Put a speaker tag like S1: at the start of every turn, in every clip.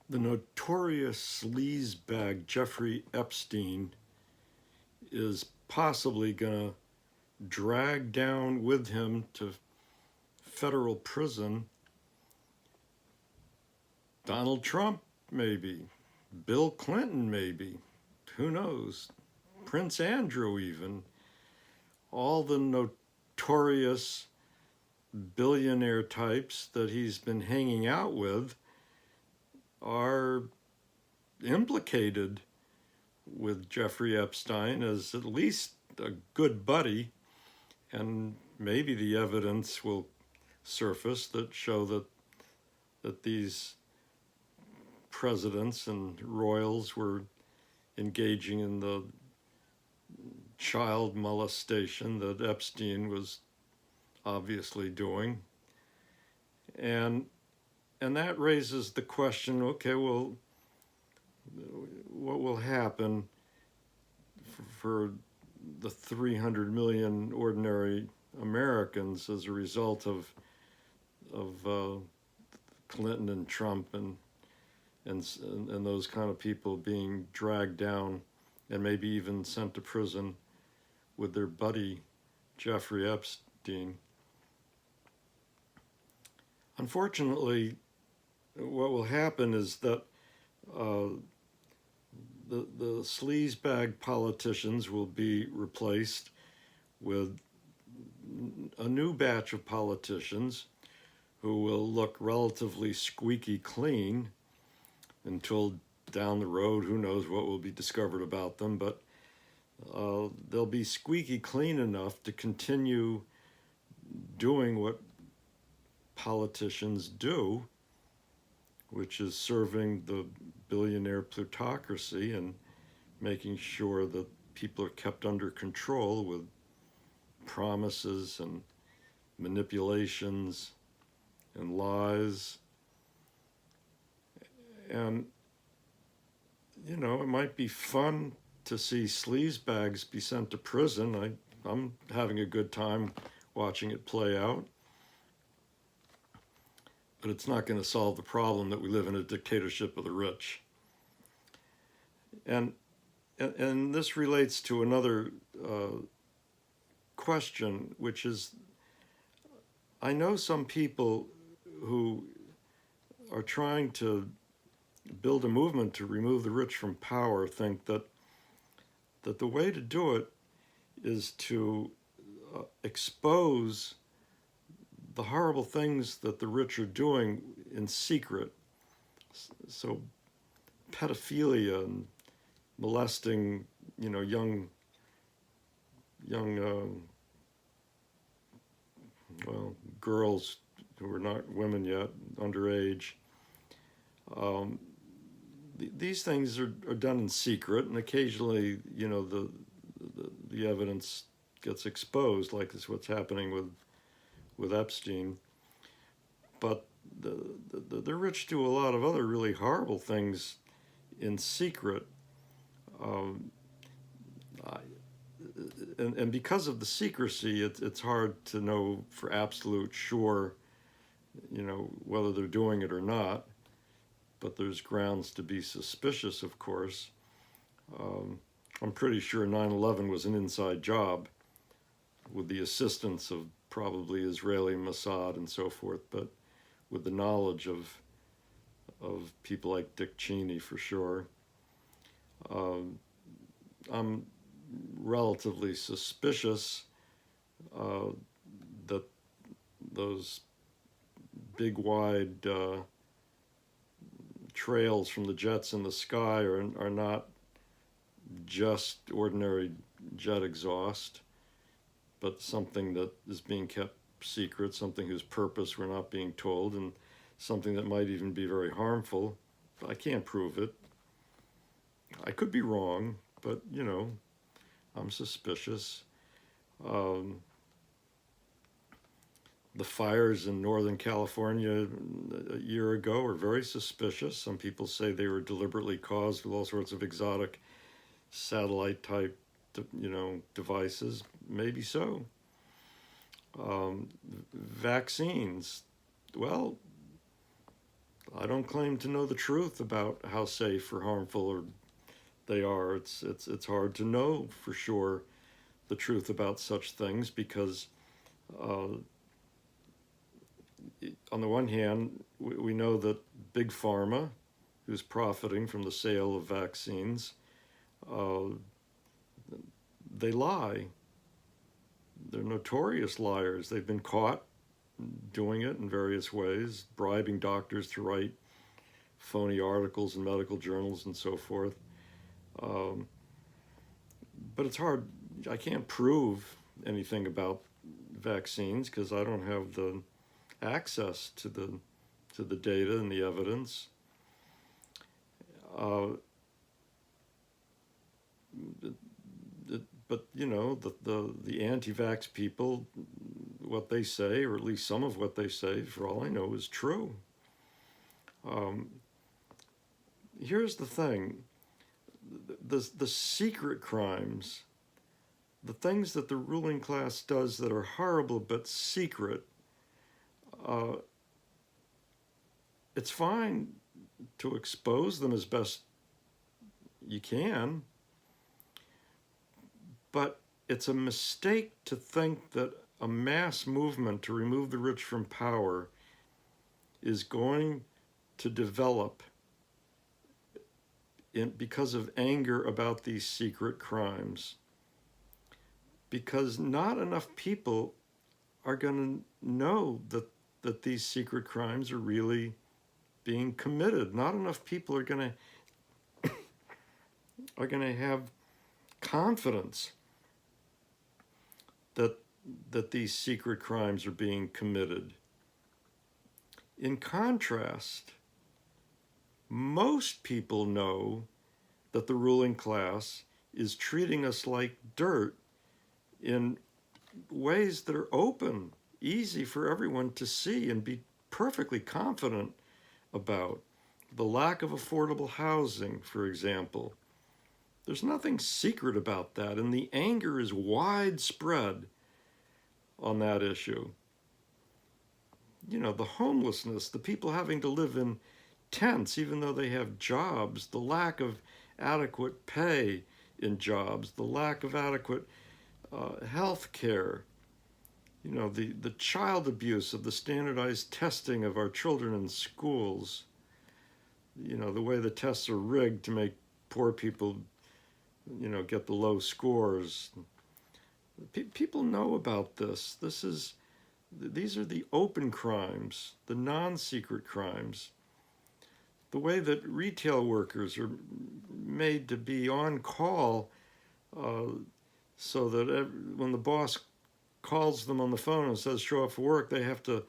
S1: The notorious sleazebag Jeffrey Epstein is possibly going to drag down with him to federal prison Donald Trump, maybe, Bill Clinton, maybe, who knows, Prince Andrew, even. All the notorious billionaire types that he's been hanging out with are implicated with Jeffrey Epstein as at least a good buddy, and maybe the evidence will surface that show that these presidents and royals were engaging in the child molestation that Epstein was obviously doing. And that raises the question, okay, well, what will happen for the 300 million ordinary Americans as a result of Clinton and Trump and those kind of people being dragged down and maybe even sent to prison with their buddy Jeffrey Epstein. Unfortunately, what will happen is that the sleazebag politicians will be replaced with a new batch of politicians who will look relatively squeaky clean until down the road, who knows what will be discovered about them, but they'll be squeaky clean enough to continue doing what politicians do, which is serving the billionaire plutocracy and making sure that people are kept under control with promises and manipulations and lies. And, you know, it might be fun to see sleazebags be sent to prison. I'm having a good time watching it play out. But it's not going to solve the problem that we live in a dictatorship of the rich. And this relates to another question, which is, I know some people who are trying to build a movement to remove the rich from power think that the way to do it is to expose the horrible things that the rich are doing in secret. So pedophilia and molesting, you know, young girls who are not women yet, underage. These things are done in secret, and occasionally, you know, the evidence gets exposed, like is what's happening with Epstein. But the rich do a lot of other really horrible things in secret. And because of the secrecy, it's hard to know for absolute sure, you know, whether they're doing it or not. But there's grounds to be suspicious, of course. I'm pretty sure 9/11 was an inside job with the assistance of probably Israeli Mossad and so forth, but with the knowledge of people like Dick Cheney for sure. I'm relatively suspicious that those big wide trails from the jets in the sky are not just ordinary jet exhaust, but something that is being kept secret, something whose purpose we're not being told, and something that might even be very harmful. I can't prove it. I could be wrong, but, you know, I'm suspicious. The fires in Northern California a year ago were very suspicious. Some people say they were deliberately caused with all sorts of exotic satellite type, you know, devices. Maybe so. Vaccines. Well, I don't claim to know the truth about how safe or harmful or they are. It's hard to know for sure the truth about such things because, uh, on the one hand, we know that big pharma, who's profiting from the sale of vaccines, uh, they lie. They're notorious liars. They've been caught doing it in various ways, bribing doctors to write phony articles in medical journals and so forth. Um, but it's hard. I can't prove anything about vaccines because I don't have the access to the data and the evidence. Uh, but you know, the anti-vax people, what they say, or at least some of what they say, for all I know, is true. Here's the thing: the secret crimes, the things that the ruling class does that are horrible but secret. Uh, it's fine to expose them as best you can, but it's a mistake to think that a mass movement to remove the rich from power is going to develop because of anger about these secret crimes. Because not enough people are going to know that these secret crimes are really being committed. Not enough people are going to have confidence that these secret crimes are being committed. In contrast, most people know that the ruling class is treating us like dirt in ways that are open, easy for everyone to see and be perfectly confident about. The lack of affordable housing, for example. There's nothing secret about that, and the anger is widespread on that issue. You know, the homelessness, the people having to live in tents even though they have jobs, the lack of adequate pay in jobs, the lack of adequate health care, you know, the child abuse of the standardized testing of our children in schools, you know, the way the tests are rigged to make poor people, you know, get the low scores. People know about this. These are the open crimes, the non-secret crimes. The way that retail workers are made to be on call, so that when the boss calls them on the phone and says show up for work, they have to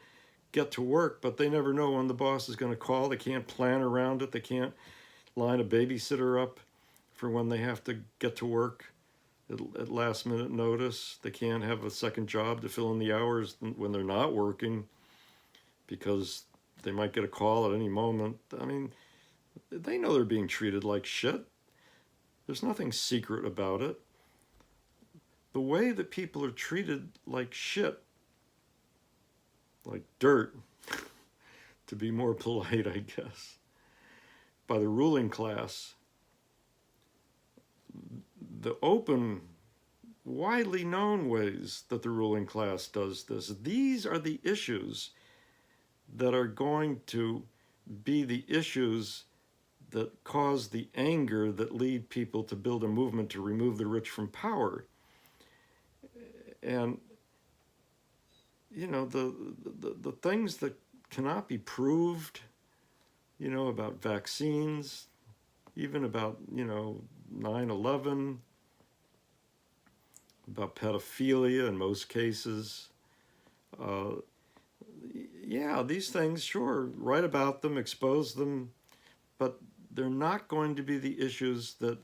S1: get to work, but they never know when the boss is going to call. They can't plan around it. They can't line a babysitter up for when they have to get to work at last minute notice. They can't have a second job to fill in the hours when they're not working because they might get a call at any moment. I mean, they know they're being treated like shit. There's nothing secret about it. The way that people are treated like shit, like dirt, to be more polite, I guess, by the ruling class, the open, widely known ways that the ruling class does this, these are the issues that are going to be the issues that cause the anger that lead people to build a movement to remove the rich from power. And, you know, the things that cannot be proved, you know, about vaccines, even about, you know, 9/11, about pedophilia in most cases. Yeah, these things, sure, write about them, expose them, but they're not going to be the issues that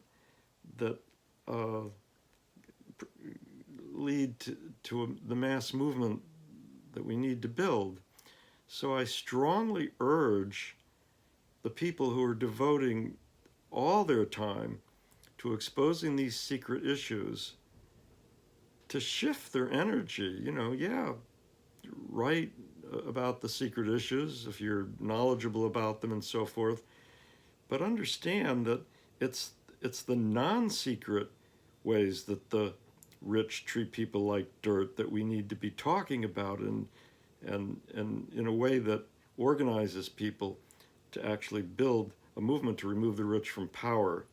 S1: lead to the mass movement that we need to build. So I strongly urge the people who are devoting all their time to exposing these secret issues to shift their energy. You know, yeah, write about the secret issues, if you're knowledgeable about them and so forth, but understand that it's the non-secret ways that the rich treat people like dirt that we need to be talking about, and in a way that organizes people to actually build a movement to remove the rich from power.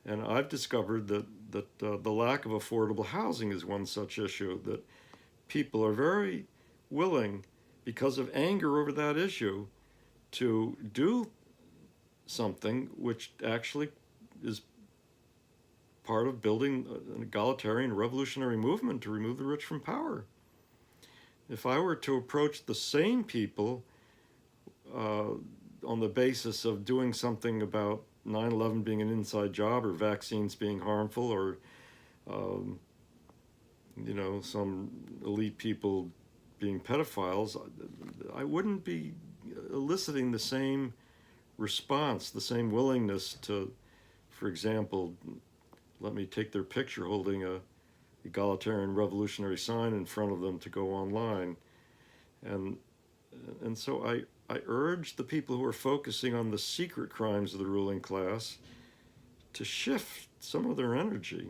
S1: And I've discovered that the lack of affordable housing is one such issue, that people are very willing, because of anger over that issue, to do something which actually is part of building an egalitarian revolutionary movement to remove the rich from power. If I were to approach the same people on the basis of doing something about 9/11 being an inside job, or vaccines being harmful, or some elite people being pedophiles, I wouldn't be eliciting the same response, the same willingness to, for example, let me take their picture holding a egalitarian revolutionary sign in front of them to go online. And so I urge the people who are focusing on the secret crimes of the ruling class to shift some of their energy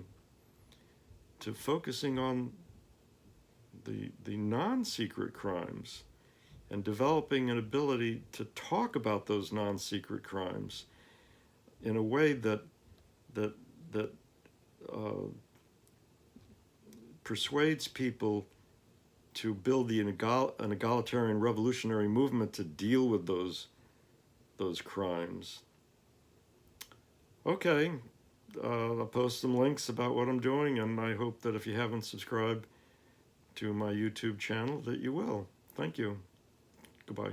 S1: to focusing on the non-secret crimes, and developing an ability to talk about those non-secret crimes in a way that persuades people to build an egalitarian revolutionary movement to deal with those crimes. Okay, I'll post some links about what I'm doing, and I hope that if you haven't subscribed to my YouTube channel that you will. Thank you. Goodbye.